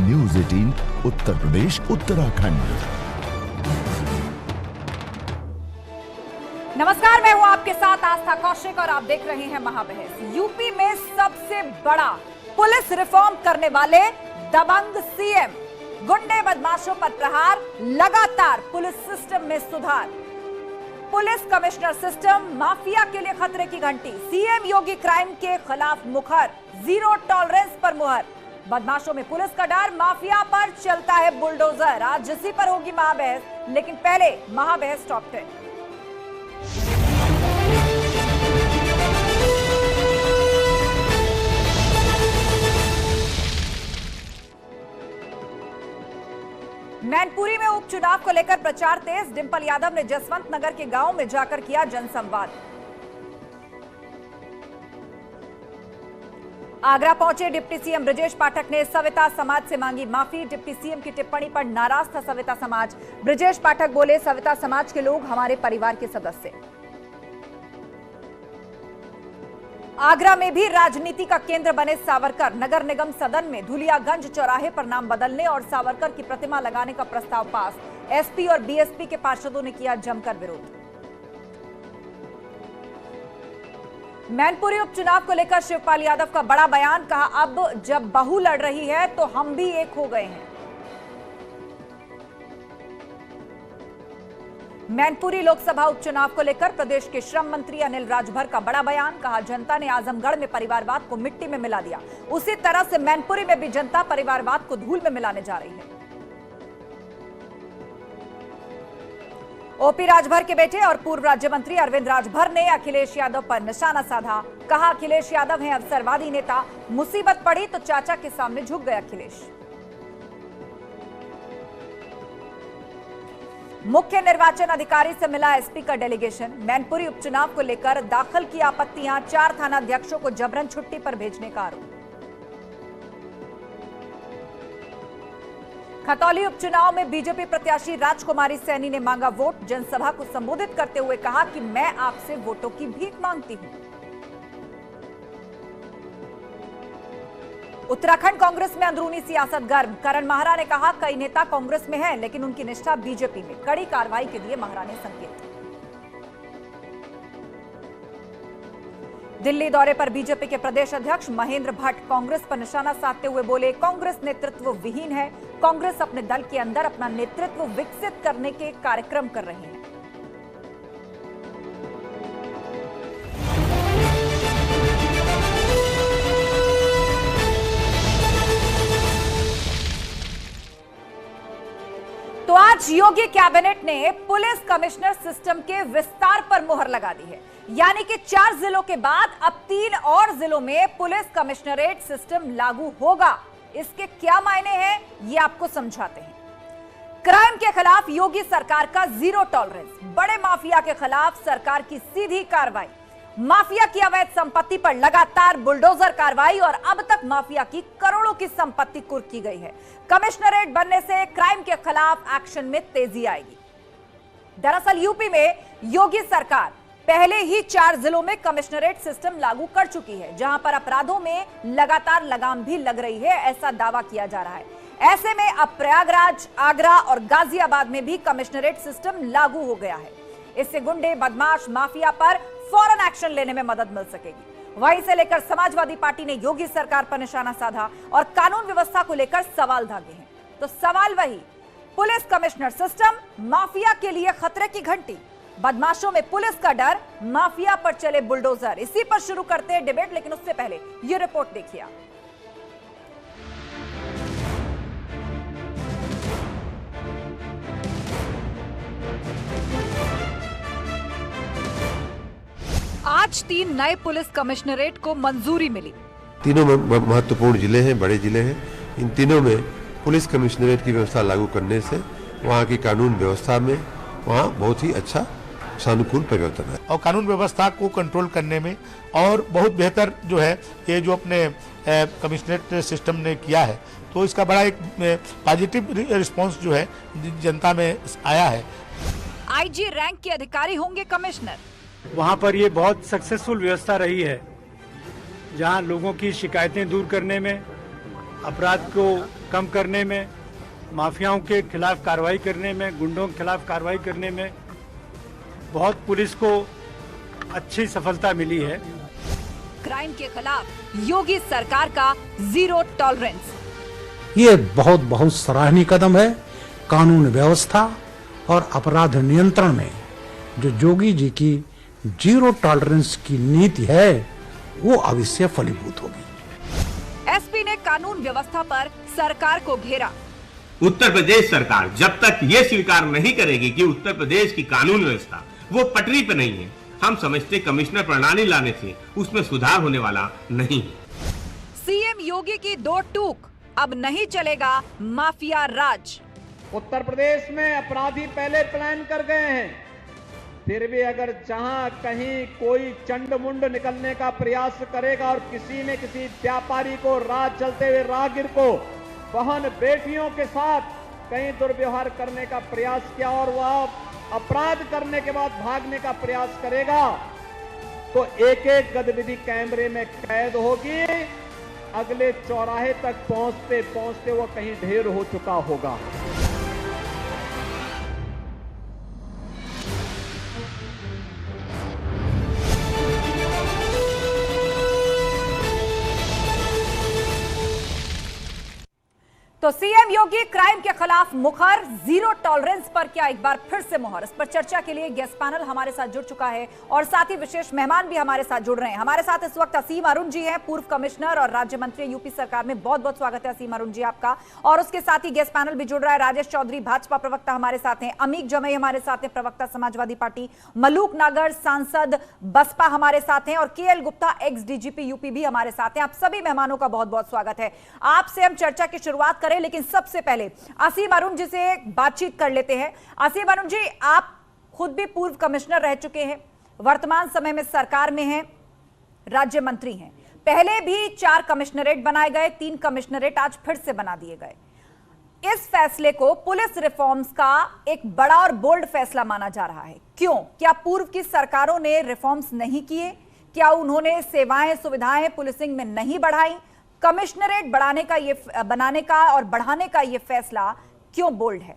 News 18 Uttar Pradesh Uttarakhand. नमस्कार, मैं हूं आपके साथ आस्था कौशिक और आप देख रहे हैं महाबहस। यूपी में सबसे बड़ा पुलिस रिफॉर्म करने वाले दबंग सीएम, गुंडे बदमाशों पर प्रहार, लगातार पुलिस सिस्टम में सुधार, पुलिस कमिश्नर सिस्टम, माफिया के लिए खतरे की घंटी, सीएम योगी क्राइम के खिलाफ मुखर, जीरो टॉलरेंस पर मुहर, बदमाशों में पुलिस का डर, माफिया पर चलता है बुलडोजर। आज इसी पर होगी महाबहस, लेकिन पहले महाबहस टॉप 10। मैनपुरी में उपचुनाव को लेकर प्रचार तेज, डिंपल यादव ने जसवंत नगर के गांव में जाकर किया जनसंवाद। आगरा पहुंचे डिप्टी सीएम ब्रजेश पाठक ने सविता समाज से मांगी माफी। डिप्टी सीएम की टिप्पणी पर नाराज था सविता समाज। ब्रजेश पाठक बोले, सविता समाज के लोग हमारे परिवार के सदस्य। आगरा में भी राजनीति का केंद्र बने सावरकर, नगर निगम सदन में धुलियागंज चौराहे पर नाम बदलने और सावरकर की प्रतिमा लगाने का प्रस्ताव पास। एसपी और बीएसपी के पार्षदों ने किया जमकर विरोध। मैनपुरी उपचुनाव को लेकर शिवपाल यादव का बड़ा बयान, कहा अब जब बहू लड़ रही है तो हम भी एक हो गए हैं। मैनपुरी लोकसभा उपचुनाव को लेकर प्रदेश के श्रम मंत्री अनिल राजभर का बड़ा बयान, कहा जनता ने आजमगढ़ में परिवारवाद को मिट्टी में मिला दिया, उसी तरह से मैनपुरी में भी जनता परिवारवाद को धूल में मिलाने जा रही है। ओपी राजभर के बेटे और पूर्व राज्य मंत्री अरविंद राजभर ने अखिलेश यादव पर निशाना साधा, कहा अखिलेश यादव हैं अवसरवादी नेता, मुसीबत पड़ी तो चाचा के सामने झुक गए अखिलेश। मुख्य निर्वाचन अधिकारी से मिला एसपी का डेलीगेशन, मैनपुरी उपचुनाव को लेकर दाखिल की आपत्तियां, 4 थानाध्यक्षों को जबरन छुट्टी पर भेजने का आरोप। खतौली उपचुनाव में बीजेपी प्रत्याशी राजकुमारी सैनी ने मांगा वोट, जनसभा को संबोधित करते हुए कहा कि मैं आपसे वोटों की भीख मांगती हूं। उत्तराखंड कांग्रेस में अंदरूनी सियासत गर्म, करण माहरा ने कहा कई नेता कांग्रेस में हैं लेकिन उनकी निष्ठा बीजेपी में, कड़ी कार्रवाई के दिए माहरा ने संकेत। दिल्ली दौरे पर बीजेपी के प्रदेश अध्यक्ष महेंद्र भट्ट कांग्रेस पर निशाना साधते हुए बोले, कांग्रेस नेतृत्व विहीन है, कांग्रेस अपने दल के अंदर अपना नेतृत्व विकसित करने के कार्यक्रम कर रही है। तो आज योगी कैबिनेट ने पुलिस कमिश्नर सिस्टम के विस्तार पर मुहर लगा दी है, यानी कि 4 जिलों के बाद अब 3 और जिलों में पुलिस कमिश्नरेट सिस्टम लागू होगा। इसके क्या मायने हैं ये आपको समझाते हैं। क्राइम के खिलाफ योगी सरकार का जीरो टॉलरेंस, बड़े माफिया के खिलाफ सरकार की सीधी कार्रवाई, माफिया की अवैध संपत्ति पर लगातार बुलडोजर कार्रवाई और अब तक माफिया की करोड़ों की संपत्ति कुर्क की गई है। कमिश्नरेट बनने से क्राइम के खिलाफ एक्शन में तेजी आएगी। दरअसल यूपी में योगी सरकार पहले ही 4 जिलों में कमिश्नरेट सिस्टम लागू कर चुकी है, जहां पर अपराधों में लगातार लगाम भी लग रही है, ऐसा दावा किया जा रहा है। ऐसे में अब प्रयागराज, आगरा और गाजियाबाद में भी कमिश्नरेट सिस्टम लागू हो गया है। इससे गुंडे, बदमाश, माफिया पर फौरन एक्शन लेने में मदद मिल सकेगी। वहीं से लेकर समाजवादी पार्टी ने योगी सरकार पर निशाना साधा और कानून व्यवस्था को लेकर सवाल दागे हैं। तो सवाल वही, पुलिस कमिश्नर सिस्टम, माफिया के लिए खतरे की घंटी, बदमाशों में पुलिस का डर, माफिया पर चले बुलडोजर। इसी पर शुरू करते हैं डिबेट, लेकिन उससे पहले ये रिपोर्ट देखिए। आज 3 नए पुलिस कमिश्नरेट को मंजूरी मिली। तीनों में महत्वपूर्ण जिले हैं, बड़े जिले हैं। इन तीनों में पुलिस कमिश्नरेट की व्यवस्था लागू करने से वहाँ की कानून व्यवस्था में वहाँ बहुत ही अच्छा सानुकूल परिवर्तन है और कानून व्यवस्था को कंट्रोल करने में और बहुत बेहतर जो है ये जो अपने कमिश्नरेट सिस्टम ने किया है, तो इसका बड़ा एक पॉजिटिव रिस्पांस जो है जनता में आया है। आईजी रैंक के अधिकारी होंगे कमिश्नर। वहाँ पर ये बहुत सक्सेसफुल व्यवस्था रही है, जहाँ लोगों की शिकायतें दूर करने में अपराध को कम करने में, माफियाओं के खिलाफ कार्रवाई करने में, गुंडों के खिलाफ कार्रवाई करने में बहुत पुलिस को अच्छी सफलता मिली है। क्राइम के खिलाफ योगी सरकार का जीरो टॉलरेंस। ये बहुत सराहनीय कदम है। कानून व्यवस्था और अपराध नियंत्रण में जो योगी जी की जीरो टॉलरेंस की नीति है वो अवश्य फलीभूत होगी। एसपी ने कानून व्यवस्था पर सरकार को घेरा। उत्तर प्रदेश सरकार जब तक ये स्वीकार नहीं करेगी कि उत्तर प्रदेश की कानून व्यवस्था वो पटरी पे नहीं है, हम समझते कमिश्नर प्रणाली लाने से उसमें सुधार होने वाला नहीं है। सीएम योगी की दो टूक, अब नहीं चलेगा माफिया राज। उत्तर प्रदेश में अपराधी पहले प्लान कर गए हैं, फिर भी अगर जहां कहीं कोई चंडमुंड निकलने का प्रयास करेगा और किसी ने किसी व्यापारी को, राह चलते हुए राहगीर को, बहन बेटियों के साथ कहीं दुर्व्यवहार करने का प्रयास किया और वह अपराध करने के बाद भागने का प्रयास करेगा, तो एक एक गतिविधि कैमरे में कैद होगी। अगले चौराहे तक पहुंचते पहुंचते वो कहीं ढेर हो चुका होगा। तो सीएम योगी क्राइम के खिलाफ मुखर, जीरो टॉलरेंस पर क्या एक बार फिर से मुहर। इस पर चर्चा के लिए गेस्ट पैनल हमारे साथ जुड़ चुका है और साथ ही विशेष मेहमान भी हमारे साथ जुड़ रहे हैं। हमारे साथ इस वक्त असीम अरुण जी हैं, पूर्व कमिश्नर और राज्य मंत्री यूपी सरकार में। बहुत बहुत स्वागत है असीम अरुण जी आपका। और उसके साथ ही गेस्ट पैनल भी जुड़ रहा है। राजेश चौधरी भाजपा प्रवक्ता हमारे साथ हैं, अमीक जमई हमारे साथ हैं, प्रवक्ता समाजवादी पार्टी, मलूक नागर सांसद बसपा हमारे साथ हैं और KL Gupta x DGP UP भी हमारे साथ हैं। आप सभी मेहमानों का बहुत बहुत स्वागत है। आपसे हम चर्चा की शुरुआत करें, लेकिन सबसे पहले असीम अरुण जी से बातचीत कर लेते हैं। असीम अरुण जी, आप खुद भी पूर्व कमिश्नर रह चुके हैं, वर्तमान समय में सरकार में हैं, राज्य मंत्री हैं। पहले भी 4 कमिश्नरेट बनाए गए, 3 कमिश्नरेट आज फिर से बना दिए गए। इस फैसले को पुलिस रिफॉर्म्स का एक बड़ा और बोल्ड फैसला माना जा रहा है। क्यों? क्या पूर्व की सरकारों ने रिफॉर्म्स नहीं किए? क्या उन्होंने सेवाएं सुविधाएं पुलिसिंग में नहीं बढ़ाई? कमिश्नरेट बनाने का और बढ़ाने का यह फैसला क्यों बोल्ड है?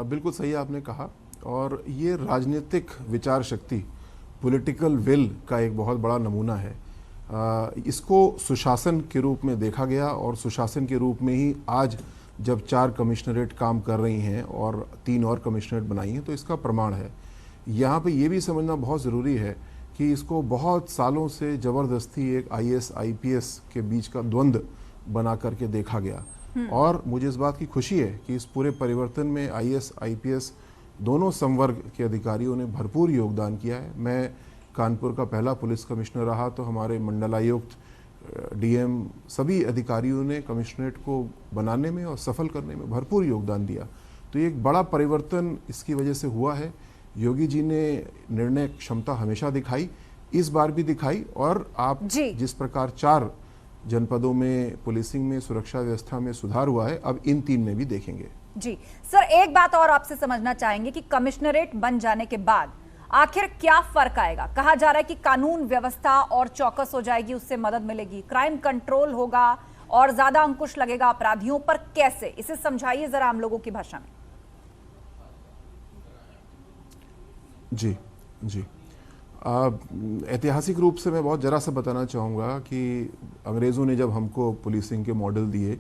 बिल्कुल सही आपने कहा, और ये राजनीतिक विचार शक्ति, पॉलिटिकल विल का एक बहुत बड़ा नमूना है। इसको सुशासन के रूप में देखा गया और सुशासन के रूप में ही आज जब 4 कमिश्नरेट काम कर रही हैं और 3 और कमिश्नरेट बनाई हैं तो इसका प्रमाण है। यहाँ पे ये भी समझना बहुत ज़रूरी है कि इसको बहुत सालों से ज़बरदस्ती एक आईएएस आईपीएस के बीच का द्वंद्व बना करके देखा गया, और मुझे इस बात की खुशी है कि इस पूरे परिवर्तन में आईएएस आईपीएस दोनों संवर्ग के अधिकारियों ने भरपूर योगदान किया है। मैं कानपुर का पहला पुलिस कमिश्नर रहा तो हमारे मंडलायुक्त, डीएम, सभी अधिकारियों ने कमिश्नरेट को बनाने में और सफल करने में भरपूर योगदान दिया। तो ये एक बड़ा परिवर्तन इसकी वजह से हुआ है। योगी जी ने निर्णय क्षमता हमेशा दिखाई, इस बार भी दिखाई, और आप जिस प्रकार 4 जनपदों में पुलिसिंग में, सुरक्षा व्यवस्था में सुधार हुआ है, अब इन 3 में भी देखेंगे। जी सर, एक बात और आपसे समझना चाहेंगे कि कमिश्नरेट बन जाने के बाद आखिर क्या फर्क आएगा? कहा जा रहा है कि कानून व्यवस्था और चौकस हो जाएगी, उससे मदद मिलेगी, क्राइम कंट्रोल होगा और ज्यादा अंकुश लगेगा अपराधियों पर। कैसे, इसे समझाइए जरा हम लोगों की भाषा में। जी जी, ऐतिहासिक रूप से मैं बहुत जरा सा बताना चाहूँगा कि अंग्रेज़ों ने जब हमको पुलिसिंग के मॉडल दिए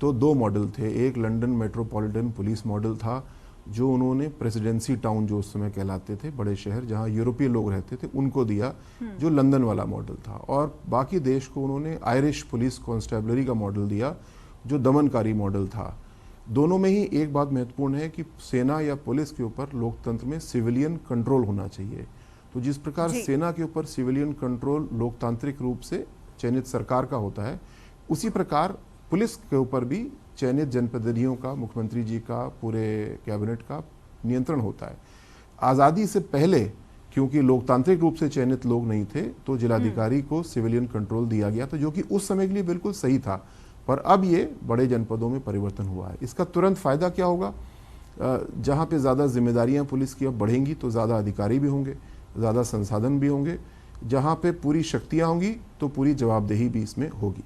तो 2 मॉडल थे। एक लंदन मेट्रोपॉलिटन पुलिस मॉडल था, जो उन्होंने प्रेसिडेंसी टाउन जो उस समय कहलाते थे, बड़े शहर जहाँ यूरोपीय लोग रहते थे, उनको दिया, जो लंदन वाला मॉडल था। और बाकी देश को उन्होंने आयरिश पुलिस कॉन्स्टेबलरी का मॉडल दिया, जो दमनकारी मॉडल था। दोनों में ही एक बात महत्वपूर्ण है कि सेना या पुलिस के ऊपर लोकतंत्र में सिविलियन कंट्रोल होना चाहिए। तो जिस प्रकार सेना के ऊपर सिविलियन कंट्रोल लोकतांत्रिक रूप से चयनित सरकार का होता है, उसी प्रकार पुलिस के ऊपर भी चयनित जनप्रतिनिधियों का, मुख्यमंत्री जी का, पूरे कैबिनेट का नियंत्रण होता है। आज़ादी से पहले क्योंकि लोकतांत्रिक रूप से चयनित लोग नहीं थे, तो जिलाधिकारी को सिविलियन कंट्रोल दिया गया था, जो कि उस समय के लिए बिल्कुल सही था। पर अब ये बड़े जनपदों में परिवर्तन हुआ है। इसका तुरंत फायदा क्या होगा? जहाँ पे ज़्यादा जिम्मेदारियाँ पुलिस की अब बढ़ेंगी तो ज़्यादा अधिकारी भी होंगे, ज़्यादा संसाधन भी होंगे, जहां पे पूरी शक्तियां होंगी तो पूरी जवाबदेही भी इसमें होगी।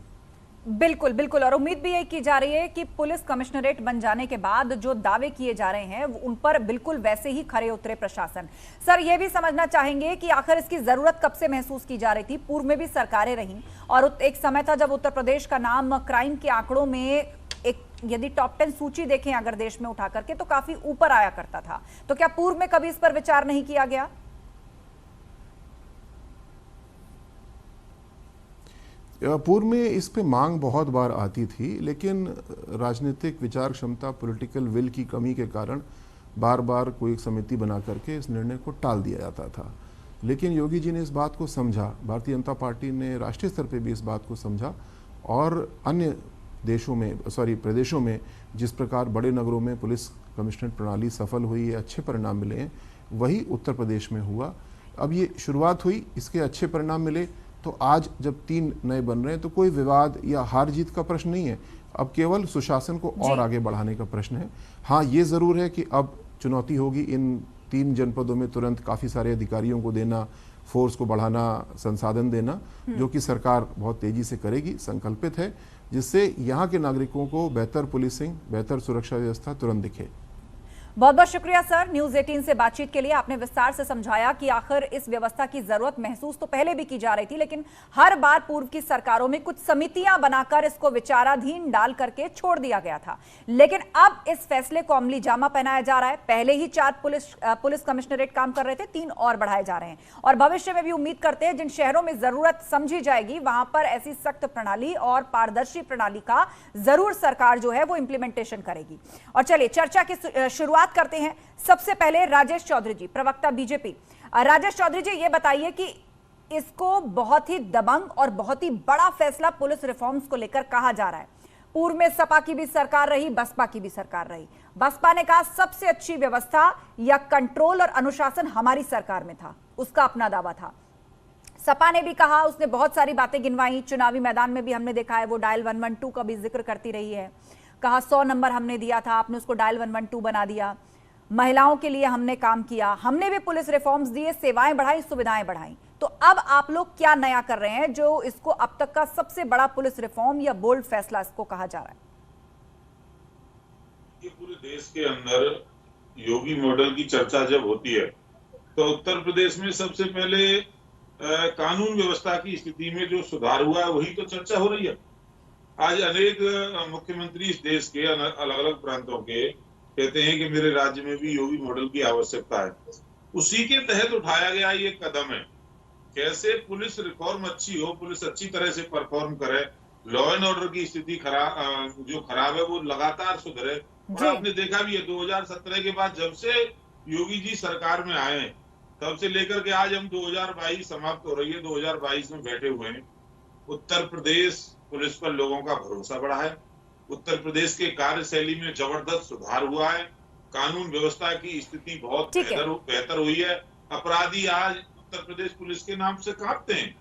बिल्कुल बिल्कुल, और उम्मीद भी यही की जा रही है कि पुलिस कमिश्नरेट बन जाने के बाद जो दावे किए जा रहे हैं उन पर बिल्कुल वैसे ही खरे उतरे प्रशासन। सर, ये भी समझना चाहेंगे कि आखिर इसकी जरूरत कब से महसूस की जा रही थी? पूर्व में भी सरकारें रहीं और एक समय था जब उत्तर प्रदेश का नाम क्राइम के आंकड़ों में एक, यदि टॉप 10 सूची देखें अगर देश में उठा करके, तो काफी ऊपर आया करता था। तो क्या पूर्व में कभी इस पर विचार नहीं किया गया? पूर्व में इस पे मांग बहुत बार आती थी, लेकिन राजनीतिक विचार क्षमता, पॉलिटिकल विल की कमी के कारण बार बार कोई एक समिति बना करके इस निर्णय को टाल दिया जाता था। लेकिन योगी जी ने इस बात को समझा, भारतीय जनता पार्टी ने राष्ट्रीय स्तर पे भी इस बात को समझा और अन्य देशों में, प्रदेशों में जिस प्रकार बड़े नगरों में पुलिस कमिश्नरेट प्रणाली सफल हुई है, अच्छे परिणाम मिले हैं, वही उत्तर प्रदेश में हुआ। अब ये शुरुआत हुई, इसके अच्छे परिणाम मिले, तो आज जब 3 नए बन रहे हैं तो कोई विवाद या हार जीत का प्रश्न नहीं है, अब केवल सुशासन को और आगे बढ़ाने का प्रश्न है। हाँ, ये जरूर है कि अब चुनौती होगी इन 3 जनपदों में तुरंत काफी सारे अधिकारियों को देना, फोर्स को बढ़ाना, संसाधन देना, जो कि सरकार बहुत तेजी से करेगी, संकल्पित है, जिससे यहाँ के नागरिकों को बेहतर पुलिसिंग, बेहतर सुरक्षा व्यवस्था तुरंत दिखे। बहुत बहुत शुक्रिया सर, न्यूज 18 से बातचीत के लिए। आपने विस्तार से समझाया कि आखिर इस व्यवस्था की जरूरत महसूस तो पहले भी की जा रही थी, लेकिन हर बार पूर्व की सरकारों में कुछ समितियां बनाकर इसको विचाराधीन डाल करके छोड़ दिया गया था। लेकिन अब इस फैसले को अमली जामा पहनाया जा रहा है। पहले ही 4 पुलिस कमिश्नरेट काम कर रहे थे, 3 और बढ़ाए जा रहे हैं और भविष्य में भी उम्मीद करते हैं जिन शहरों में जरूरत समझी जाएगी वहां पर ऐसी सख्त प्रणाली और पारदर्शी प्रणाली का जरूर सरकार जो है वो इंप्लीमेंटेशन करेगी। और चलिए चर्चा की शुरुआत करते हैं। सबसे पहले राजेश चौधरी जी, प्रवक्ता बीजेपी। राजेश चौधरी जी, ये बताइए कि इसको बहुत ही दबंग और बहुत ही बड़ा फैसला पुलिस रिफॉर्म्स को लेकर कहा जा रहा है। पूर्व में सपा की भी सरकार रही, बसपा की भी सरकार रही। बसपा ने कहा सबसे अच्छी व्यवस्था या कंट्रोल और अनुशासन हमारी सरकार में था, उसका अपना दावा था। सपा ने भी कहा, उसने बहुत सारी बातें गिनवाई, चुनावी मैदान में भी हमने देखा है वो डायल 112 का भी जिक्र करती रही है। कहा 100 नंबर हमने दिया था, आपने उसको डायल 112 बना दिया। महिलाओं के लिए हमने काम किया, हमने भी पुलिस रिफॉर्म्स दिए, सेवाएं बढ़ाई, सुविधाएं बढ़ाई। तो अब आप लोग क्या नया कर रहे हैं जो इसको अब तक का सबसे बड़ा पुलिस रिफॉर्म या बोल्ड फैसला इसको कहा जा रहा है? ये पूरे देश के अंदर योगी मॉडल की चर्चा जब होती है तो उत्तर प्रदेश में सबसे पहले कानून व्यवस्था की स्थिति में जो सुधार हुआ है वही तो चर्चा हो रही है। आज अनेक मुख्यमंत्री इस देश के अलग अलग प्रांतों के कहते हैं कि मेरे राज्य में भी योगी मॉडल की आवश्यकता है। उसी के तहत उठाया गया ये कदम है। कैसे पुलिस रिफॉर्म अच्छी हो, पुलिस अच्छी तरह से परफॉर्म करे, लॉ एंड ऑर्डर की स्थिति जो खराब है वो लगातार सुधरे। और आपने देखा भी है 2017 के बाद जब से योगी जी सरकार में आए तब से लेकर के आज हम 2022 समाप्त हो रही है, 2022 में बैठे हुए हैं। उत्तर प्रदेश पुलिस पर लोगों का भरोसा बढ़ा है। उत्तर प्रदेश के कार्यशैली में जबरदस्त सुधार हुआ है। कानून व्यवस्था की स्थिति बहुत बेहतर हुई है। अपराधी आज उत्तर प्रदेश पुलिस के नाम से कांपते हैं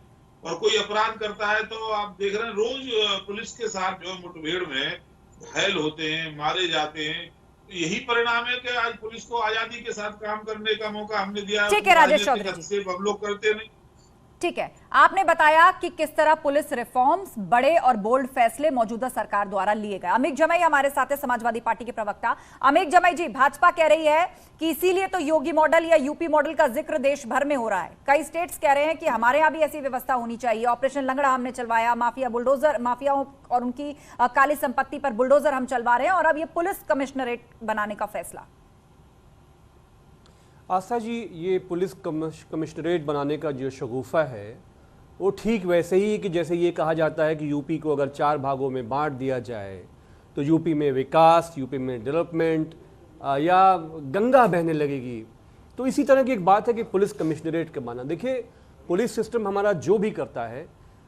और कोई अपराध करता है तो आप देख रहे हैं रोज पुलिस के साथ जो मुठभेड़ में घायल होते हैं, मारे जाते हैं। यही परिणाम है कि आज पुलिस को आजादी के साथ काम करने का मौका हमने दिया। ठीक है राजेश चौधरी जी, हम लोग करते नहीं। ठीक है, आपने बताया कि किस तरह पुलिस रिफॉर्म्स, बड़े और बोल्ड फैसले मौजूदा सरकार द्वारा लिए गए। अमित जमाई हमारे साथ है, समाजवादी पार्टी के प्रवक्ता। अमित जमाई जी, भाजपा कह रही है कि इसीलिए तो योगी मॉडल या यूपी मॉडल का जिक्र देश भर में हो रहा है। कई स्टेट्स कह रहे हैं कि हमारे यहाँ भी ऐसी व्यवस्था होनी चाहिए। ऑपरेशन लंगड़ा हमने चलवाया, माफियाओं और उनकी काली संपत्ति पर बुलडोजर हम चलवा रहे हैं, और अब ये पुलिस कमिश्नरेट बनाने का फैसला। आस्था जी, ये पुलिस कमिश्नरेट बनाने का जो शगुफा है वो ठीक वैसे ही कि जैसे ये कहा जाता है कि यूपी को अगर 4 भागों में बांट दिया जाए तो यूपी में विकास, यूपी में डेवलपमेंट या गंगा बहने लगेगी। तो इसी तरह की एक बात है कि पुलिस कमिश्नरेट का माना। देखिए, पुलिस सिस्टम हमारा जो भी करता है,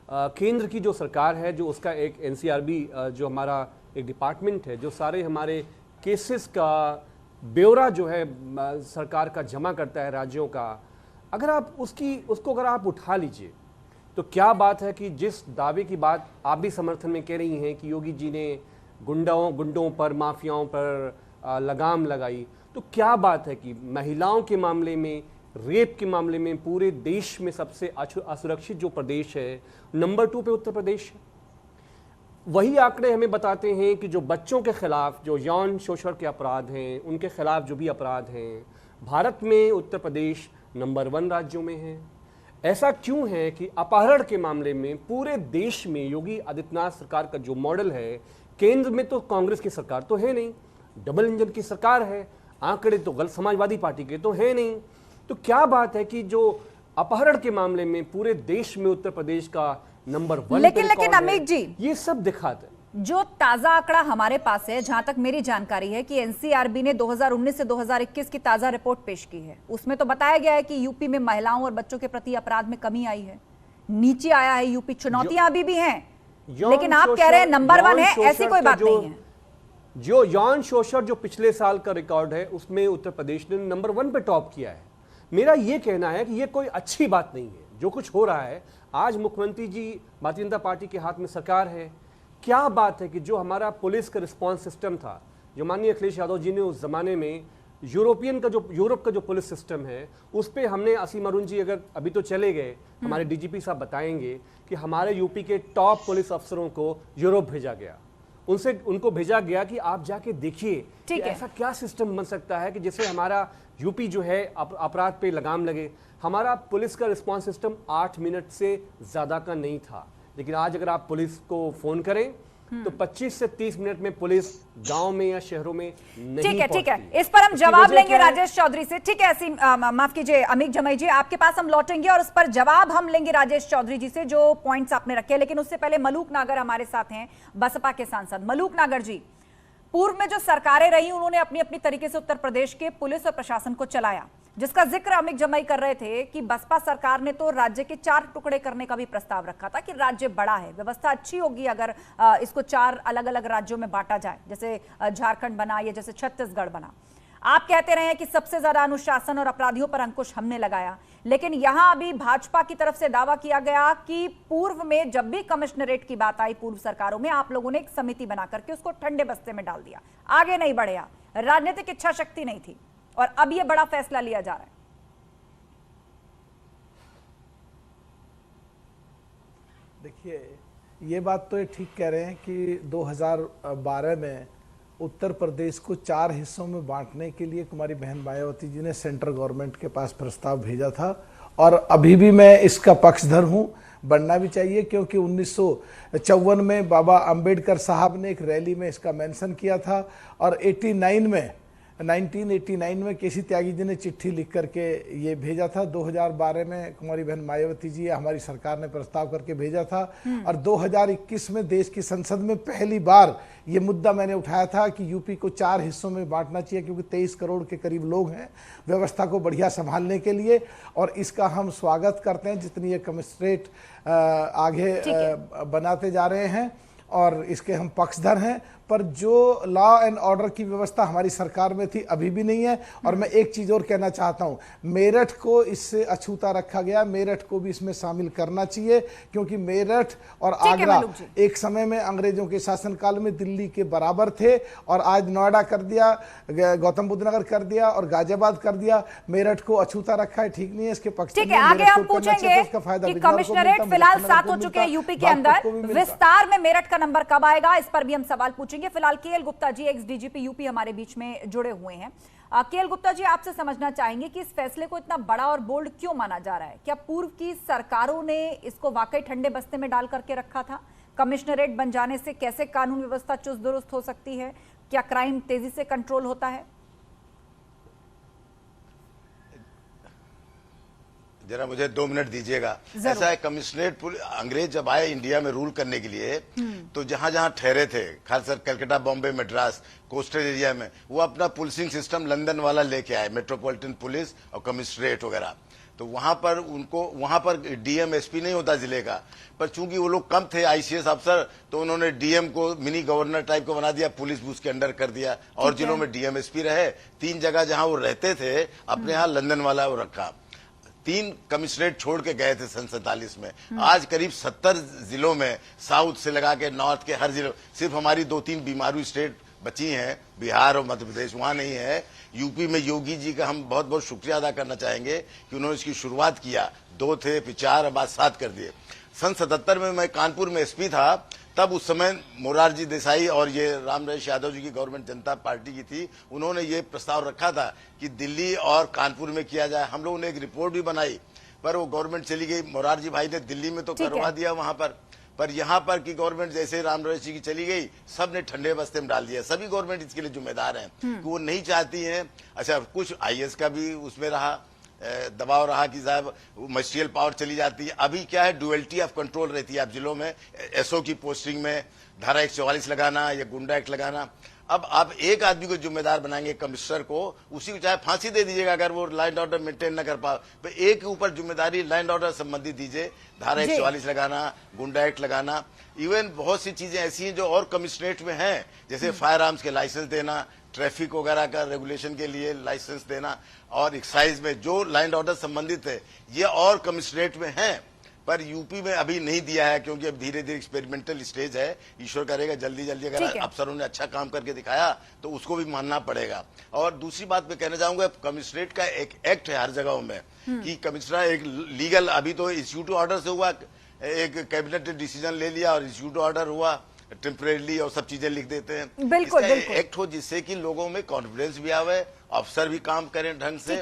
केंद्र की जो सरकार है, जो उसका एक NCRB जो हमारा एक डिपार्टमेंट है, जो सारे हमारे केसेस का ब्यौरा जो है सरकार का जमा करता है राज्यों का, अगर आप उसको अगर आप उठा लीजिए तो क्या बात है कि जिस दावे की बात आप भी समर्थन में कह रही हैं कि योगी जी ने गुंडों पर, माफियाओं पर लगाम लगाई, तो क्या बात है कि महिलाओं के मामले में रेप के मामले में पूरे देश में सबसे असुरक्षित जो प्रदेश है, नंबर 2 पे उत्तर प्रदेश है। वही आंकड़े हमें बताते हैं कि जो बच्चों के खिलाफ जो यौन शोषण के अपराध हैं, उनके खिलाफ जो भी अपराध हैं, भारत में उत्तर प्रदेश नंबर 1 राज्यों में है। ऐसा क्यों है कि अपहरण के मामले में पूरे देश में योगी आदित्यनाथ सरकार का जो मॉडल है, केंद्र में तो कांग्रेस की सरकार तो है नहीं, डबल इंजन की सरकार है, आंकड़े तो गलत समाजवादी पार्टी के तो है नहीं। तो क्या बात है कि जो अपहरण के मामले में पूरे देश में उत्तर प्रदेश का नंबर 1 लेकिन अमित जी, ये सब दिखाते हैं। जो ताजा आंकड़ा हमारे पास है, जहां तक मेरी जानकारी है कि एनसीआरबी ने 2019 से 2021 की ताजा रिपोर्ट पेश की है, उसमें तो बताया गया है कि यूपी में महिलाओं और बच्चों के प्रति अपराध में कमी आई है, नीचे आया है यूपी। चुनौतियां अभी भी हैं, लेकिन आप कह रहे हैं नंबर 1 है, ऐसी कोई बात नहीं है। जो यौन शोषण जो पिछले साल का रिकॉर्ड है, उसमें उत्तर प्रदेश ने नंबर 1 पे टॉप किया है। मेरा ये कहना है कि ये कोई अच्छी बात नहीं है जो कुछ हो रहा है। आज मुख्यमंत्री जी भारतीय जनता पार्टी के हाथ में सरकार है। क्या बात है कि जो हमारा पुलिस का रिस्पांस सिस्टम था, जो माननीय अखिलेश यादव जी ने उस जमाने में यूरोप का जो पुलिस सिस्टम है, उस पर हमने असीम अरुण जी अगर अभी तो चले गए, हमारे डीजीपी साहब बताएंगे कि हमारे यूपी के टॉप पुलिस अफसरों को यूरोप भेजा गया। उनको भेजा गया कि आप जाके देखिए कि ऐसा क्या सिस्टम बन सकता है कि जिससे हमारा यूपी जो है अपराध पे लगाम लगे। हमारा पुलिस का रिस्पांस सिस्टम 8 मिनट से ज्यादा का नहीं था, लेकिन आज अगर आप पुलिस को फोन करें तो 25 से 30 मिनट में पुलिस गांव में या शहरों में नहीं। ठीक है, इस पर हम जवाब लेंगे राजेश चौधरी से। ठीक है, माफ कीजिए अमित जमाई जी, आपके पास हम लौटेंगे और उस पर जवाब हम लेंगे राजेश चौधरी जी से, जो पॉइंट्स आपने रखे। लेकिन उससे पहले मलूक नागर हमारे साथ हैं, बसपा के सांसद। मलूक नागर जी, पूर्व में जो सरकारें रही उन्होंने अपनी अपनी तरीके से उत्तर प्रदेश के पुलिस और प्रशासन को चलाया, जिसका जिक्र अमित जमाई कर रहे थे कि बसपा सरकार ने तो राज्य के 4 टुकड़े करने का भी प्रस्ताव रखा था कि राज्य बड़ा है, व्यवस्था अच्छी होगी अगर इसको 4 अलग अलग राज्यों में बांटा जाए, जैसे झारखंड बना या जैसे छत्तीसगढ़ बना। आप कहते रहे हैं कि सबसे ज्यादा अनुशासन और अपराधियों पर अंकुश हमने लगाया, लेकिन यहां अभी भाजपा की तरफ से दावा किया गया कि पूर्व में जब भी कमिश्नरेट की बात आई पूर्व सरकारों में, आप लोगों ने एक समिति बना करके उसको ठंडे बस्ते में डाल दिया, आगे नहीं बढ़े, राजनीतिक इच्छा शक्ति नहीं थी, और अब यह बड़ा फैसला लिया जा रहा है। देखिए, ये बात तो ये ठीक कह रहे हैं कि 2012 में उत्तर प्रदेश को 4 हिस्सों में बांटने के लिए कुमारी बहन मायावती जी ने सेंट्रल गवर्नमेंट के पास प्रस्ताव भेजा था, और अभी भी मैं इसका पक्षधर हूं, बनना भी चाहिए, क्योंकि 1954 में बाबा अंबेडकर साहब ने एक रैली में इसका मेंशन किया था, और 1989 में केसी त्यागी जी ने चिट्ठी लिख करके ये भेजा था। 2012 में कुमारी बहन मायावती जी हमारी सरकार ने प्रस्ताव करके भेजा था, और 2021 में देश की संसद में पहली बार ये मुद्दा मैंने उठाया था कि यूपी को 4 हिस्सों में बांटना चाहिए, क्योंकि 23 करोड़ के करीब लोग हैं व्यवस्था को बढ़िया संभालने के लिए, और इसका हम स्वागत करते हैं जितनी ये कमिश्नरेट आगे बनाते जा रहे हैं, और इसके हम पक्षधर हैं। पर जो लॉ एंड ऑर्डर की व्यवस्था हमारी सरकार में थी अभी भी नहीं है। और मैं एक चीज और कहना चाहता हूं, मेरठ को इससे अछूता रखा गया, मेरठ को भी इसमें शामिल करना चाहिए, क्योंकि मेरठ और आगरा एक समय में अंग्रेजों के शासनकाल में दिल्ली के बराबर थे, और आज नोएडा कर दिया, गौतम बुद्ध नगर कर दिया और गाजियाबाद कर दिया। मेरठ को अछूता रखा है, ठीक नहीं है। इसके पक्ष ठीक है, आगे हम पूछेंगे कि कमिश्नरेट फिलहाल 7 हो चुके हैं यूपी के अंदर, विस्तार में मेरठ का नंबर कब आएगा, इस पर भी हम सवाल पूछेंगे। फिलहाल KL Gupta ji, x DGP UP, हमारे बीच में जुड़े हुए हैं। केएल गुप्ता जी, आपसे समझना चाहेंगे कि इस फैसले को इतना बड़ा और बोल्ड क्यों माना जा रहा है? क्या पूर्व की सरकारों ने इसको वाकई ठंडे बस्ते में डाल करके रखा था? कमिश्नरेट बन जाने से कैसे कानून व्यवस्था चुस्त दुरुस्त हो सकती है? क्या क्राइम तेजी से कंट्रोल होता है? जरा मुझे 2 मिनट दीजिएगा। ऐसा है, कमिश्नरेट अंग्रेज जब आए इंडिया में रूल करने के लिए, तो जहां जहां ठहरे थे, खासकर कलकत्ता, बॉम्बे, मद्रास, कोस्टल एरिया में, वो अपना पुलिसिंग सिस्टम लंदन वाला लेके आए, मेट्रोपॉलिटन पुलिस और कमिश्नरेट वगैरह। तो वहां पर डीएम एसपी नहीं होता जिले का, पर चूंकि वो लोग कम थे आईसीएस अफसर, तो उन्होंने डीएम को मिनी गवर्नर टाइप को बना दिया, पुलिस उसके अंडर कर दिया, और जिलों में डीएम एसपी रहे। 3 जगह जहां वो रहते थे अपने यहाँ लंदन वाला वो रखा। 3 कमिश्नरेट छोड़ के गए थे सन 47 में। आज करीब 70 जिलों में, साउथ से लगा के नॉर्थ के हर जिलों, सिर्फ हमारी 2-3 बीमारू स्टेट बची हैं, बिहार और मध्य प्रदेश, वहां नहीं है यूपी में योगी जी का हम बहुत बहुत शुक्रिया अदा करना चाहेंगे कि उन्होंने इसकी शुरुआत किया। 2 थे, फिर 4, बाद 7 कर दिए। सन 77 में मैं कानपुर में एसपी था, तब उस समय मोरारजी देसाई और ये रामनरेश यादव जी की गवर्नमेंट जनता पार्टी की थी। उन्होंने ये प्रस्ताव रखा था कि दिल्ली और कानपुर में किया जाए। हम लोगों ने एक रिपोर्ट भी बनाई, पर वो गवर्नमेंट चली गई। मोरारजी भाई ने दिल्ली में तो करवा दिया वहां पर यहाँ पर की गवर्नमेंट जैसे रामनरेश जी की चली गई, सब ने ठंडे बस्ते में डाल दिया। सभी गवर्नमेंट इसके लिए जिम्मेदार हैं कि वो नहीं चाहती हैं। अच्छा, कुछ आईएएस का भी उसमें रहा, दबाव रहा कि साहब मजिस्ट्रियल पावर चली जाती है। अभी क्या है, डुअलिटी ऑफ कंट्रोल रहती है आप जिलों में। एसओ की पोस्टिंग में धारा 144 लगाना या गुंडा एक्ट लगाना। अब आप एक आदमी को जिम्मेदार बनाएंगे, कमिश्नर को, उसी को चाहे फांसी दे दीजिएगा अगर वो लॉ एंड ऑर्डर मेंटेन न कर पाए, तो एक के ऊपर जिम्मेदारी लॉ एंड ऑर्डर संबंधी दीजिए। धारा 144 लगाना, गुंडा एक्ट लगाना। इवन बहुत सी चीजें ऐसी हैं जो और कमिश्नरेट में हैं, जैसे फायर आर्म्स के लाइसेंस देना, ट्रैफिक वगैरह का रेगुलेशन के लिए लाइसेंस देना, और एक्साइज में जो लॉ एंड ऑर्डर संबंधित है ये और कमिश्नरेट में है, पर यूपी में अभी नहीं दिया है क्योंकि अब धीरे धीरे एक्सपेरिमेंटल स्टेज है। ईश्वर करेगा जल्दी जल्दी अगर अफसरों ने अच्छा काम करके दिखाया तो उसको भी मानना पड़ेगा। और दूसरी बात मैं कहना चाहूंगा, कमिश्नरेट का एक एक्ट है हर जगहों में कि कमिश्नर एक लीगल, अभी तो इंस्टीट्यूट ऑर्डर से हुआ, एक कैबिनेट ने डिसीजन ले लिया और इंस्टीट्यूट ऑर्डर हुआ टेम्परेरी और सब चीजें लिख देते हैं। बिल्कुल, एक्ट हो जिससे कि लोगों में कॉन्फिडेंस भी आवे, अफसर भी काम करें ढंग से।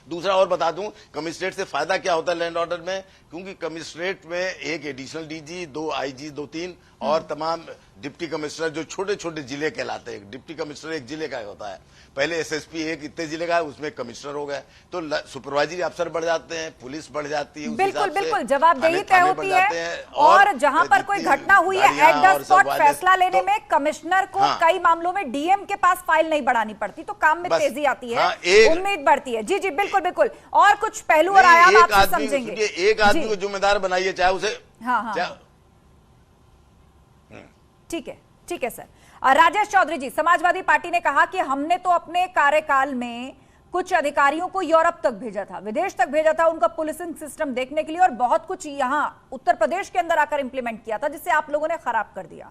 दूसरा और बता दूं, कमिश्नरेट से फायदा क्या होता है लैंड ऑर्डर में, क्योंकि कमिश्नरेट में एक एडिशनल डीजी, 2 आईजी, 2-3 और तमाम डिप्टी कमिश्नर जो छोटे छोटे जिले कहलाते हैं। डिप्टी कमिश्नर एक जिले का होता है, पहले एसएसपी एक इतने जिले का है, उसमें कमिश्नर हो गए, तो सुपरवाइजरी अफसर बढ़ जाते हैं, पुलिस बढ़ जाती है। बिल्कुल बिल्कुल, जवाबदेही तय होती है। और जहां पर कोई घटना हुई है, एट द स्पॉट फैसला लेने में कमिश्नर को कई मामलों में डीएम के पास फाइल नहीं बढ़ानी पड़ती, तो काम में तेजी आती है, उम्मीद बढ़ती है। जी जी बिल्कुल बिल्कुल। और कुछ पहलू और आयाम आप समझेंगे। एक आदमी को जिम्मेदार बनाइए, चाहे उसे ठीक है सर। राजेश चौधरी जी, समाजवादी पार्टी ने कहा कि हमने तो अपने कार्यकाल में कुछ अधिकारियों को यूरोप तक भेजा था, विदेश तक भेजा था उनका पुलिसिंग सिस्टम देखने के लिए, और बहुत कुछ यहां उत्तर प्रदेश के अंदर आकर इंप्लीमेंट किया था, जिसे आप लोगों ने खराब कर दिया।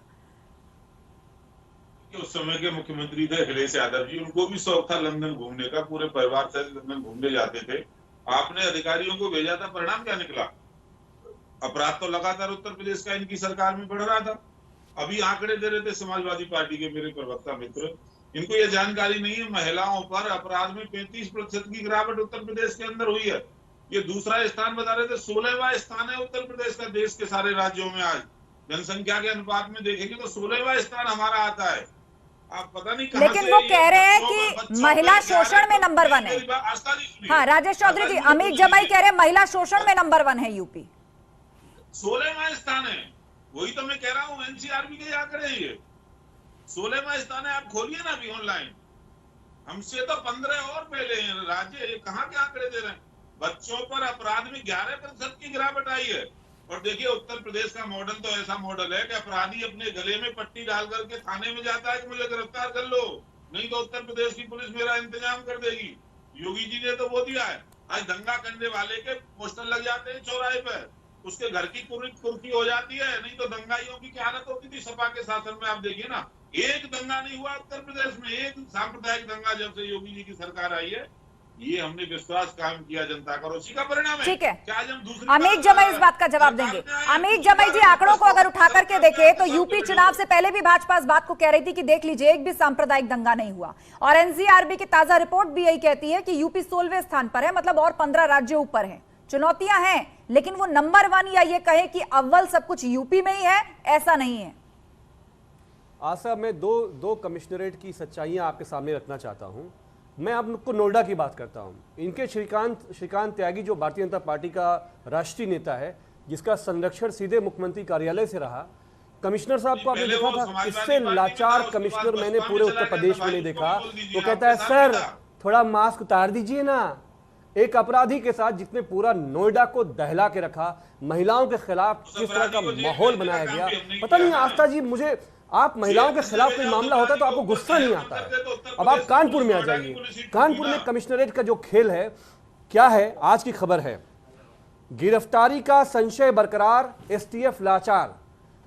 उस समय के मुख्यमंत्री थे अखिलेश यादव जी, उनको भी शौक था लंदन घूमने का, पूरे परिवार से लंदन घूमने जाते थे। आपने अधिकारियों को भेजा था, परिणाम क्या निकला? अपराध तो लगातार उत्तर प्रदेश का इनकी सरकार में बढ़ रहा था। अभी आंकड़े दे रहे थे समाजवादी पार्टी के मेरे प्रवक्ता मित्र, इनको ये जानकारी नहीं है, महिलाओं पर अपराध में 35% की गिरावट उत्तर प्रदेश के अंदर हुई है। ये दूसरा स्थान बता रहे थे, 16वां स्थान है उत्तर प्रदेश का देश के सारे राज्यों में। आज जनसंख्या के अनुपात में देखेंगे तो 16वां स्थान हमारा आता है। आप पता नहीं कहां लेकिन वो कह रहे हैं कि महिला शोषण में नंबर 1 है। हाँ राजेश चौधरी जी, अमित जमाई कह रहे हैं महिला शोषण में नंबर 1 है यूपी। 16वां स्थान है, वही तो मैं कह रहा हूँ, एनसीआरबी के आंकड़े हैं ये। 16वां स्थान है, आप खोलिए ना अभी ऑनलाइन। हमसे तो 15 और पहले हैं राज्य, ये कहाँ के आंकड़े दे रहे हैं? बच्चों पर अपराध में 11% की गिरावट आई है। और देखिए उत्तर प्रदेश का मॉडल तो ऐसा मॉडल है कि अपराधी अपने गले में पट्टी डाल करके थाने में जाता है कि मुझे गिरफ्तार कर लो, नहीं तो उत्तर प्रदेश की पुलिस मेरा इंतजाम कर देगी। योगी जी ने तो वो दिया है, आज दंगा करने वाले के पोस्टर लग जाते हैं चौराहे पर, उसके घर की कुर्की हो जाती है, नहीं तो दंगाइयों की क्या हालत होती थी सपा के शासन में। आप देखिए ना, एक दंगा नहीं हुआ उत्तर प्रदेश में, एक सांप्रदायिक दंगा जब से योगी जी की सरकार आई है। ये हमने विश्वास काम किया जनता का, उसी का परिणाम है। ठीक है, क्या आज हम दूसरी अमित जमाई इस बात का जवाब देंगे। अमित जमाई जी, आंकड़ों को अगर उठा करके देखें तो यूपी चुनाव से पहले भी भाजपा इस बात को कह रही थी कि देख लीजिए एक भी सांप्रदायिक दंगा नहीं हुआ, और एनसीआरबी की ताजा रिपोर्ट भी यही कहती है कि यूपी 16वें स्थान पर है, मतलब और 15 राज्य ऊपर हैं। चुनौतियां हैं, लेकिन वो नंबर 1 या ये कहें कि अव्वल सब कुछ यूपी में ही है, ऐसा नहीं है। आशा, मैं दो कमिश्नरेट की सच्चाइयां आपके सामने रखना चाहता हूं। मैं आपको नोएडा की बात करता हूं। इनके श्रीकांत त्यागी, जो भारतीय जनता पार्टी का राष्ट्रीय नेता है, जिसका संरक्षण सीधे मुख्यमंत्री कार्यालय से रहा, कमिश्नर साहब को आपने देखा था, इससे लाचार कमिश्नर मैंने पूरे उत्तर प्रदेश में नहीं देखा। तो कहता है सर थोड़ा मास्क उतार दीजिए ना। एक अपराधी के साथ जिसने पूरा नोएडा को दहला के रखा, महिलाओं के खिलाफ किस तरह का माहौल बनाया गया, पता नहीं आस्था जी, मुझे आप महिलाओं के खिलाफ कोई मामला होता है तो आपको गुस्सा नहीं आता है। अब आप कानपुर में आ जाइए, कानपुर में कमिश्नरेट का जो खेल है क्या है, आज की खबर है, गिरफ्तारी का संशय बरकरार, एसटीएफ लाचार।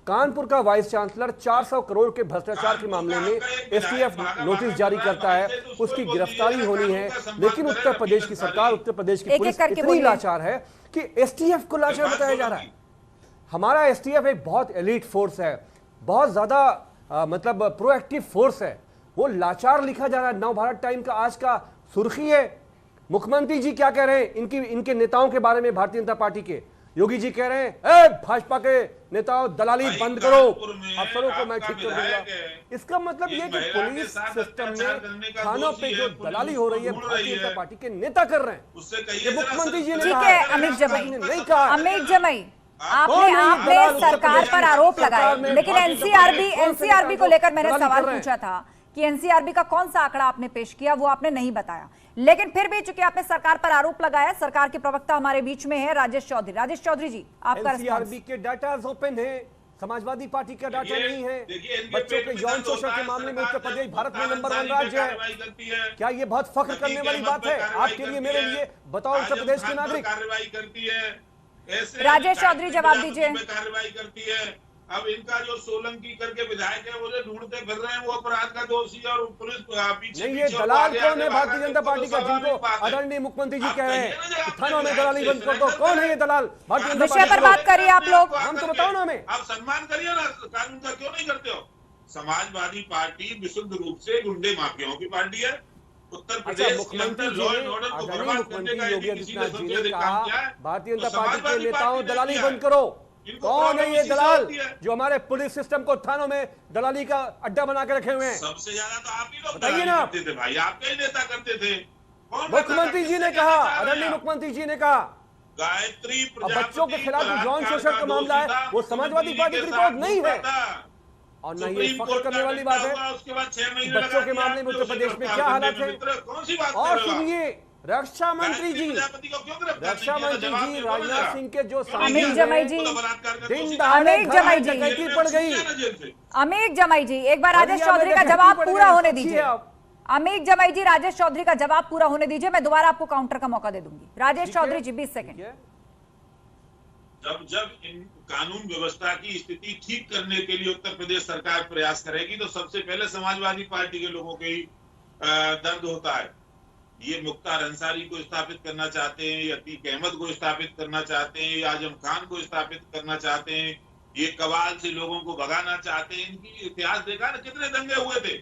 कानपुर का वाइस चांसलर 400 करोड़ के भ्रष्टाचार के मामले में एसटीएफ नोटिस जारी करता है, उसकी गिरफ्तारी होनी है। लेकिन उत्तर प्रदेश की सरकार, उत्तर प्रदेश की पुलिस इतनी लाचार है कि एसटीएफ को लाचार बताया जा रहा है। हमारा एसटीएफ एक बहुत एलीट फोर्स है, बहुत ज्यादा मतलब प्रोएक्टिव फोर्स है, वो लाचार लिखा जा रहा है। नवभारत टाइम का आज का सुर्खी है, मुख्यमंत्री जी क्या कह रहे हैं इनके नेताओं के बारे में, भारतीय जनता पार्टी के योगी जी कह रहे हैं भाजपा के नेताओं दलाली बंद करो, अफसरों को मैं ठीक कर दूंगा। इसका मतलब ये कि पुलिस सिस्टम में थानों पे जो दलाली हो रही है भारतीय जनता पार्टी के नेता कर रहे हैं। ये मुख्यमंत्री जी ने कहा, अमित जमाई ने नहीं कहा। अमित जमाई आपने सरकार पर आरोप लगाए, लेकिन एनसीआरबी को लेकर मैंने सवाल पूछा था कि एनसीआरबी का कौन सा आंकड़ा आपने पेश किया, वो आपने नहीं बताया। लेकिन फिर भी चूंकि आपने सरकार पर आरोप लगाया, सरकार के प्रवक्ता हमारे बीच में है राजेश चौधरी। राजेश चौधरी जी, आपका एनसीआरबी के डाटा ओपन है, समाजवादी पार्टी का डाटा नहीं है। बच्चों के यौन शोषण के मामले में उत्तर प्रदेश भारत में नंबर 1 राज्य है। क्या ये बहुत फख्र करने वाली बात है आपके लिए, मेरे लिए? बताओ उत्तर प्रदेश के नागरिक। राजेश चौधरी जवाब दीजिए। कार्रवाई करती है। अब इनका जो सोलंकी करके विधायक है वो जो ढूंढते फिर रहे हैं, वो अपराध का दोषी और पुलिस पीछे नहीं। ये दलाल कौन है भारतीय जनता पार्टी का, जिनको आदरणीय मुख्यमंत्री जी कह रहे हैं थानों में दलाली बंद कर दो? कौन है ये दलाल भारतीय जनता पार्टी? विषय पर बात करिए आप लोग, हम तो बताओ ना हमें। आप सम्मान करिए ना कानून का, क्यों नहीं करते हो? समाजवादी पार्टी विशुद्ध रूप से गुंडे माफियाओं की पार्टी है। उत्तर प्रदेश मुख्यमंत्री लॉ एंड ऑर्डर को बर्बाद करने का योगी आदित्यनाथ जी ने कहा भारतीय जनता पार्टी के नेताओं दलाली बंद करो। कौन है ये दलाल जो हमारे पुलिस सिस्टम को थानों में दलाली का अड्डा बना के रखे हुए हैं? सबसे ज्यादा तो आप ही लोग बताइए ना। करते थे भाई, आपके ही नेता करते थे। मुख्यमंत्री जी ने कहा, आदरणीय मुख्यमंत्री जी ने कहा गायत्री बच्चों के खिलाफ जो यौन शोषण का मामला है वो समाजवादी पार्टी की रिपोर्ट नहीं है। और न ये फख्र करने वाली बात है उसके बाद 6 महीने बच्चों के मामले में उत्तर प्रदेश में क्या हालत है। और सुनिए रक्षा मंत्री जी राजनाथ सिंह के जो अमित जमाई जी, दिन दहाड़े डकैती पड़ गई। अमित जमाई जी, एक बार राजेश चौधरी का जवाब पूरा होने दीजिए। अमित जमाई जी, राजेश चौधरी का जवाब पूरा होने दीजिए, मैं दोबारा आपको काउंटर का मौका दे दूंगी। राजेश चौधरी जी 20 सेकंड। जब इन कानून व्यवस्था की स्थिति ठीक करने के लिए उत्तर प्रदेश सरकार प्रयास करेगी तो सबसे पहले समाजवादी पार्टी के लोगों के ही दर्द होता है। ये मुख्तार अंसारी को स्थापित करना चाहते हैं, ये अतीक अहमद को स्थापित करना चाहते हैं, ये आजम खान को स्थापित करना चाहते हैं, ये कवाल से लोगों को भगाना चाहते हैं। इनकी इतिहास देखा ना, कितने दंगे हुए थे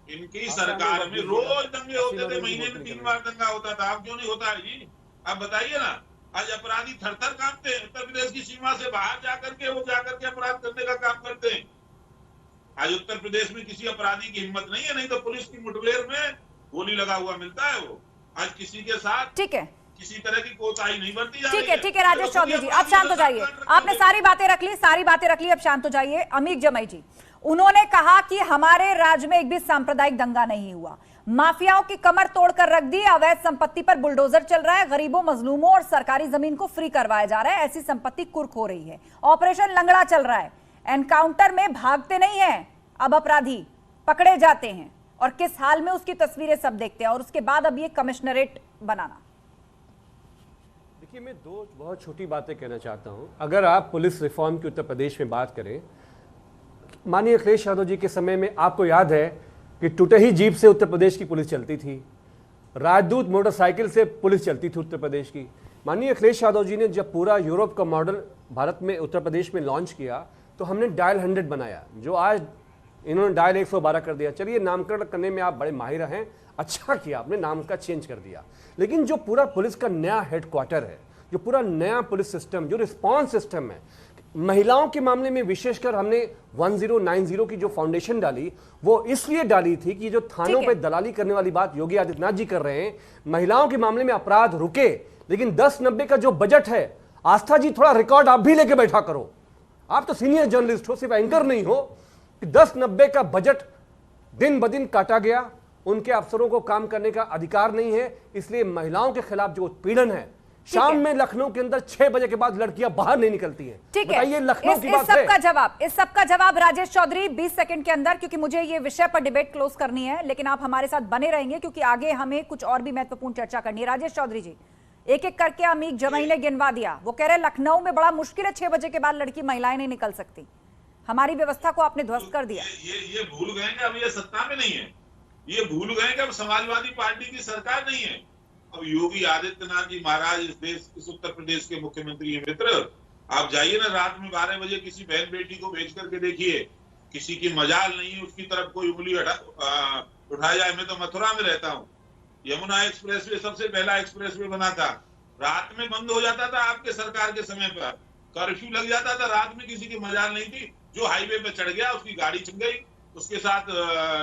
इनकी सरकार में, रोज दंगे होते थे, महीने में 3 बार दंगा होता था। अब क्यों नहीं होता है जी? आप बताइए ना। आज अपराधी थर-थर कांपते हैं, उत्तर प्रदेश की सीमा से बाहर जाकर के अपराध करने का काम करते हैं। आज उत्तर प्रदेश में किसी अपराधी की हिम्मत नहीं है, नहीं तो पुलिस की मुठभेड़ में गोली लगा हुआ मिलता है। वो आज किसी के साथ ठीक है, किसी तरह की कोताही नहीं बरती जा रही है। ठीक है राजेश चौधरी जी, अब शांत हो जाइए। आपने सारी बातें रख ली, अब शांत हो जाइए। अमित जमाई जी, उन्होंने कहा कि हमारे राज्य में एक भी सांप्रदायिक दंगा नहीं हुआ, माफियाओं की कमर तोड़कर रख दी, अवैध संपत्ति पर बुलडोजर चल रहा है, गरीबों, मजलूमों और सरकारी जमीन को फ्री करवाया जा रहा है, ऐसी संपत्ति कुर्क हो रही है, ऑपरेशन लंगड़ा चल रहा है, एनकाउंटर में भागते नहीं है अब अपराधी, पकड़े जाते हैं, और किस हाल में उसकी तस्वीरें सब देखते हैं। और उसके बाद अब ये कमिश्नरेट बनाना। देखिए, मैं 2 बहुत छोटी बातें कहना चाहता हूं। अगर आप पुलिस रिफॉर्म की उत्तर प्रदेश में बात करें, माननीय अखिलेश यादव जी के समय में आपको याद है कि टूटही जीप से उत्तर प्रदेश की पुलिस चलती थी, राजदूत मोटरसाइकिल से पुलिस चलती थी उत्तर प्रदेश की। माननीय अखिलेश यादव जी ने जब पूरा यूरोप का मॉडल भारत में उत्तर प्रदेश में लॉन्च किया तो हमने डायल 100 बनाया, जो आज इन्होंने डायल 112 कर दिया। चलिए, नामकरण करने में आप बड़े माहिर हैं, अच्छा किया आपने, नाम का चेंज कर दिया। लेकिन जो पूरा पुलिस का नया हेडक्वार्टर है, जो पूरा नया पुलिस सिस्टम, जो रिस्पॉन्स सिस्टम है, महिलाओं के मामले में विशेषकर हमने 1090 की जो फाउंडेशन डाली, वो इसलिए डाली थी कि जो थानों पे दलाली करने वाली बात योगी आदित्यनाथ जी कर रहे हैं, महिलाओं के मामले में अपराध रुके। लेकिन 1090 का जो बजट है, आस्था जी थोड़ा रिकॉर्ड आप भी लेके बैठा करो, आप तो सीनियर जर्नलिस्ट हो, सिर्फ एंकर नहीं हो। 1090 का बजट दिन ब दिन काटा गया, उनके अफसरों को काम करने का अधिकार नहीं है, इसलिए महिलाओं के खिलाफ जो उत्पीड़न है, शाम में लखनऊ के अंदर 6 बजे के बाद लड़कियां बाहर नहीं निकलती हैं। ठीक है, ये लखनऊ की बात है। इस सब का जवाब राजेश चौधरी 20 सेकंड के अंदर, क्योंकि मुझे ये विषय पर डिबेट क्लोज करनी है, लेकिन आप हमारे साथ बने रहेंगे क्योंकि आगे हमें कुछ और भी महत्वपूर्ण चर्चा करनी है। राजेश चौधरी जी, एक एक करके अमीक जमाई ने गिनवा दिया, वो कह रहे लखनऊ में बड़ा मुश्किल है, 6 बजे के बाद लड़की महिलाएं नहीं निकल सकती। हमारी व्यवस्था को आपने ध्वस्त कर दिया। ये भूल गए कि अब ये सत्ता में नहीं है, ये भूल गए कि अब समाजवादी पार्टी की सरकार नहीं है। अब योगी आदित्यनाथ जी महाराज इस उत्तर प्रदेश के मुख्यमंत्री हैं। मित्र, आप जाइए ना रात में 12 बजे किसी बहन बेटी को भेज करके देखिए, किसी की मजाल नहीं है उसकी तरफ कोई उंगली उठाया जाए। मैं तो मथुरा में रहता हूँ, यमुना एक्सप्रेसवे सबसे पहला एक्सप्रेसवे बना था, रात में बंद हो जाता था। आपके सरकार के समय पर कर्फ्यू लग जाता था, रात में किसी की मजाल नहीं थी। जो हाईवे पे चढ़ गया उसकी गाड़ी छिन गई, उसके साथ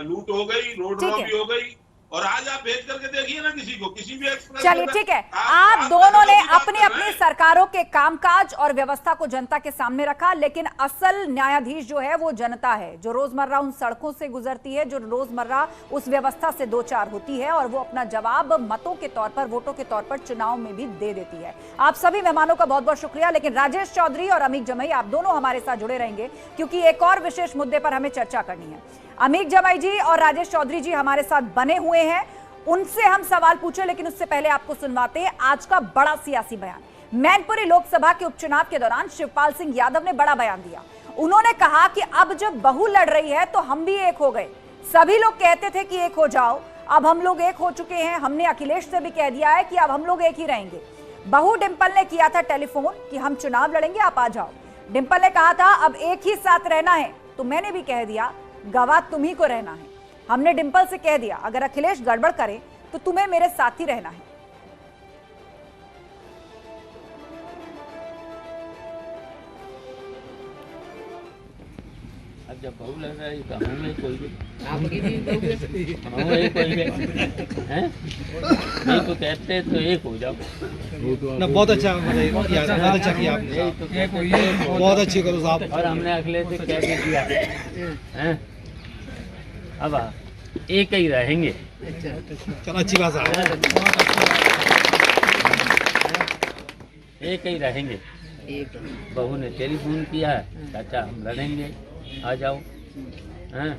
लूट हो गई, रोड रॉबरी हो गई। और आज आप भेज करके देखिए ना किसी को, किसी भी एक्सप्रेस। चलिए ठीक है, आप दोनों ने अपनी अपनी सरकारों के कामकाज और व्यवस्था को जनता के सामने रखा, लेकिन असल न्यायाधीश जो है वो जनता है, जो रोजमर्रा उन सड़कों से गुजरती है, जो रोजमर्रा उस व्यवस्था से दो चार होती है, और वो अपना जवाब मतों के तौर पर, वोटों के तौर पर चुनाव में भी दे देती है। आप सभी मेहमानों का बहुत बहुत शुक्रिया। लेकिन राजेश चौधरी और अमीक जमई, आप दोनों हमारे साथ जुड़े रहेंगे क्योंकि एक और विशेष मुद्दे पर हमें चर्चा करनी है। अमीक जमई जी और राजेश चौधरी जी हमारे साथ बने हुए हैं, उनसे हम सवाल पूछे, लेकिन उससे पहले आपको सुनवाते हैं आज का बड़ा सियासी बयान। मैनपुरी लोकसभा के उपचुनाव के दौरान शिवपाल सिंह यादव ने बड़ा बयान दिया। उन्होंने कहा कि अब जब बहू लड़ रही है तो हम भी एक हो गए। सभी लोग कहते थे कि एक हो जाओ, अब हम लोग एक हो चुके हैं। हमने अखिलेश से भी कह दिया है कि अब हम लोग एक ही रहेंगे। बहू डिंपल ने किया था टेलीफोन कि हम चुनाव लड़ेंगे, आप आ जाओ। डिंपल ने कहा था अब एक ही साथ रहना है, तो मैंने भी कह दिया गवाह तुम्ही को रहना है। हमने डिंपल से कह दिया अगर अखिलेश गड़बड़ करे तो तुम्हें मेरे साथ ही रहना है। अब जब बहू लग रहा है तो हमें कोई भी कोई हैं नहीं तो कहते हैं तो एक हो जाओ ना। बहुत अच्छा बहुत अच्छा किया आपने, बहुत अच्छी करो साहब। और हमने अखिलेश से क्या किया हैं, अब एक ही रहेंगे। चलो अच्छी बात है, एक ही रहेंगे। बहू ने टेलीफोन किया है, चाचा हम लड़ेंगे, आ जाओ हैं।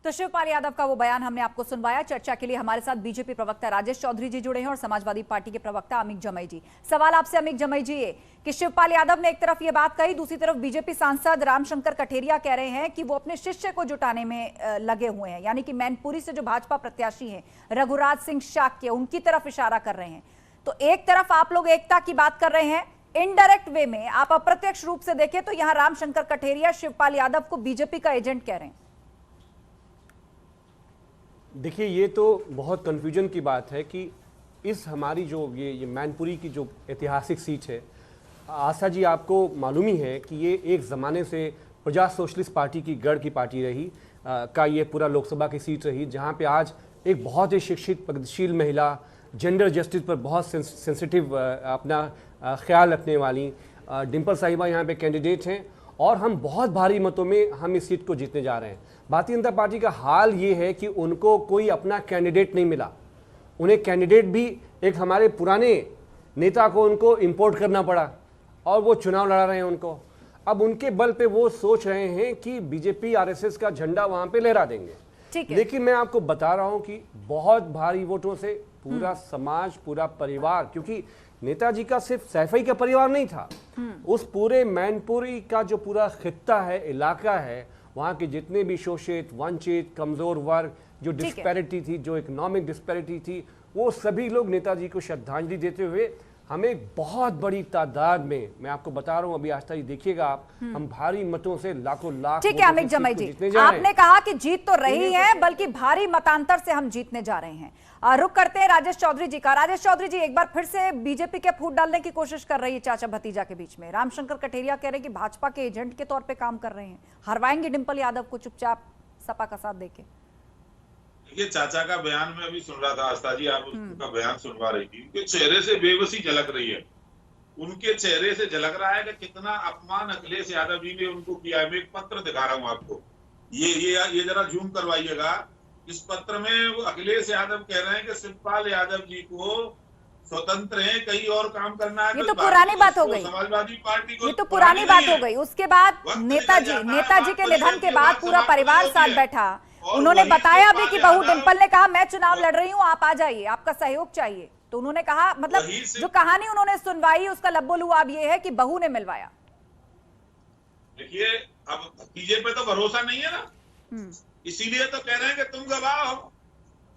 तो शिवपाल यादव का वो बयान हमने आपको सुनवाया। चर्चा के लिए हमारे साथ बीजेपी प्रवक्ता राजेश चौधरी जी जुड़े हैं और समाजवादी पार्टी के प्रवक्ता अमीक जमई जी। सवाल आपसे अमीक जमई जी ये कि शिवपाल यादव ने एक तरफ ये बात कही, दूसरी तरफ बीजेपी सांसद रामशंकर कठेरिया कह रहे हैं कि वो अपने शिष्य को जुटाने में लगे हुए हैं, यानी कि मैनपुरी से जो भाजपा प्रत्याशी हैं रघुराज सिंह शाक्य, उनकी तरफ इशारा कर रहे हैं। तो एक तरफ आप लोग एकता की बात कर रहे हैं, इनडायरेक्ट वे में आप अप्रत्यक्ष रूप से देखें तो यहां रामशंकर कठेरिया शिवपाल यादव को बीजेपी का एजेंट कह रहे हैं। देखिए, ये तो बहुत कंफ्यूजन की बात है कि इस हमारी जो ये मैनपुरी की जो ऐतिहासिक सीट है, आशा जी आपको मालूम ही है कि ये एक ज़माने से प्रजा सोशलिस्ट पार्टी की गढ़ की पार्टी रही का ये पूरा लोकसभा की सीट रही, जहाँ पे आज एक बहुत ही शिक्षित प्रगतिशील महिला, जेंडर जस्टिस पर बहुत सेंसिटिव अपना ख्याल रखने वाली डिंपल साहिबा यहाँ पे कैंडिडेट हैं, और हम बहुत भारी मतों में हम इस सीट को जीतने जा रहे हैं। भारतीय जनता पार्टी का हाल ये है कि उनको कोई अपना कैंडिडेट नहीं मिला, उन्हें कैंडिडेट भी एक हमारे पुराने नेता को उनको इंपोर्ट करना पड़ा और वो चुनाव लड़ा रहे हैं उनको। अब उनके बल पे वो सोच रहे हैं कि बीजेपी आरएसएस का झंडा वहां पे लहरा देंगे। लेकिन मैं आपको बता रहा हूं कि बहुत भारी वोटों से पूरा समाज, पूरा परिवार, क्योंकि नेताजी का सिर्फ सैफई का परिवार नहीं था, उस पूरे मैनपुरी का जो पूरा खित्ता है, इलाका है, वहाँ के जितने भी शोषित, वंचित, कमजोर वर्ग, जो डिस्पैरिटी थी, जो इकोनॉमिक डिस्पैरिटी थी, वो सभी लोग नेताजी को श्रद्धांजलि देते हुए हमें बहुत बड़ी तादाद में, मैं आपको बता रहा हूं, अभी आस्था जी देखिएगा आप, हम भारी मतों से लाखों लाख। ठीक है अमित जमई जी, आपने कहा कि जीत तो रही है, बल्कि भारी मतांतर से हम जीतने जा रहे हैं। रुक करते हैं राजेश चौधरी जी का। राजेश चौधरी जी, एक बार फिर से बीजेपी के फूट डालने की कोशिश कर रही है चाचा भतीजा के बीच में। रामशंकर कठेरिया कह रहे हैं कि भाजपा के एजेंट के तौर पे काम कर रहे हैं, हरवाएंगे डिंपल यादव को चुपचाप सपा का साथ देके। ये चाचा का बयान में अभी सुन रहा था, आस्था जी आप उसका बयान सुनवा रही थी, उनके चेहरे से बेबसी झलक रही है, उनके चेहरे से झलक रहा है कि कितना अपमान अखिलेश यादव जी ने उनको किया है। मैं एक पत्र दिखा रहा हूँ आपको, ये जरा जूम करवाइएगा। इस पत्र में वो अखिलेश यादव कह रहे हैं कि शिवपाल यादव जी को स्वतंत्र है, कहीं और काम करना है। ये तो पुरानी बात हो गई, समाजवादी पार्टी को ये तो पुरानी बात हो गई। उसके बाद नेताजी के निधन के बाद पूरा परिवार साथ बैठा, उन्होंने बताया भी कि बहू डिंपल ने कहा मैं चुनाव लड़ रही हूँ, आप आ जाइए, आपका सहयोग चाहिए। तो उन्होंने कहा, मतलब जो कहानी उन्होंने सुनवाई उसका लब्बो लुआब ये है कि बहू ने मिलवाया। देखिए, अब भतीजे पे तो भरोसा नहीं है ना, इसीलिए तो कह रहे हैं कि तुम गवाह हो।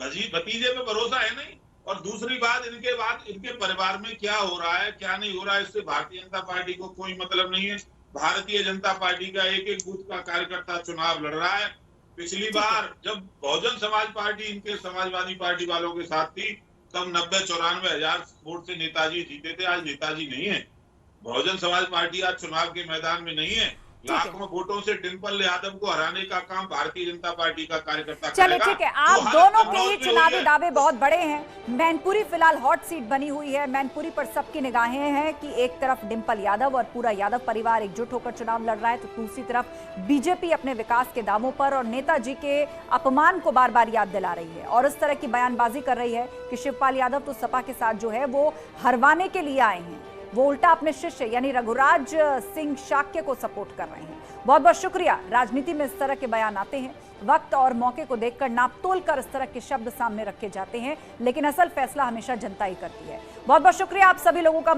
भतीजे पे भरोसा है नहीं। और दूसरी बात, इनके बाद इनके परिवार में क्या हो रहा है क्या नहीं हो रहा है, इससे भारतीय जनता पार्टी को कोई मतलब नहीं है। भारतीय जनता पार्टी का एक एक बूथ का कार्यकर्ता चुनाव लड़ रहा है। पिछली बार जब बहुजन समाज पार्टी इनके समाजवादी पार्टी वालों के साथ थी, तब 90-94 हजार वोट से नेताजी जीते थे। आज नेताजी नहीं है, बहुजन समाज पार्टी आज चुनाव के मैदान में नहीं है। लाखों वोटों से डिंपल यादव को हराने का काम भारतीय जनता पार्टी का कार्यकर्ता करेगा। चलिए ठीक है, आप दोनों के ही चुनावी दावे बहुत बड़े हैं। मैनपुरी फिलहाल हॉट सीट बनी हुई है। मैनपुरी पर सबकी निगाहें हैं कि एक तरफ डिंपल यादव और पूरा यादव परिवार एकजुट होकर चुनाव लड़ रहा है, तो दूसरी तरफ बीजेपी अपने विकास के दावों पर और नेताजी के अपमान को बार बार याद दिला रही है और इस तरह की बयानबाजी कर रही है कि शिवपाल यादव तो सपा के साथ जो है वो हरवाने के लिए आए हैं, वो उल्टा अपने शिष्य यानी रघुराज सिंह शाक्य को सपोर्ट कर रहे हैं। बहुत बहुत शुक्रिया। राजनीति में इस तरह के बयान आते हैं, वक्त और मौके को देखकर नापतोल कर इस तरह के शब्द सामने रखे जाते हैं, लेकिन असल फैसला हमेशा जनता ही करती है। बहुत बहुत शुक्रिया आप सभी लोगों का।